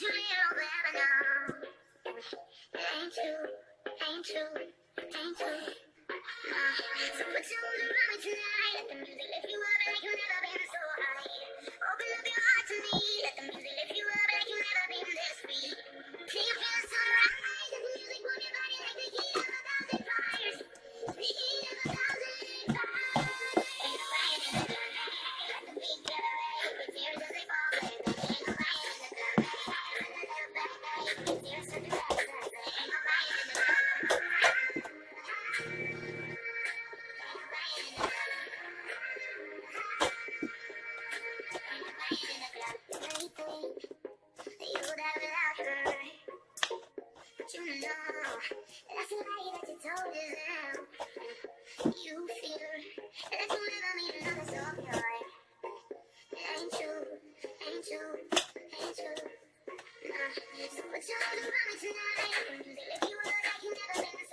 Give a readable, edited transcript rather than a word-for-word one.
too little, but no. It ain't true, ain't true, ain't true. So put your arms around me tonight. Let the music lift you up like you've never been so high. Open up your heart to me. Let the music lift you up like you've never been this free. Till you feel the sunrise. Let the music warm your body like the heat of 1,000 fires. The heat of 1,000 fires. Ain't no fire in the club. Let the beat get away. Your tears as they fall. Ain't no fire in the club. Run a little back, your tears to the back. Ain't no fire in the club. You know, that's the way that you told yourself. You feel that you never meet another soul of joy. It ain't true, ain't true, ain't true. So put your arms around me tonight. Let the music lift you up like you've never been.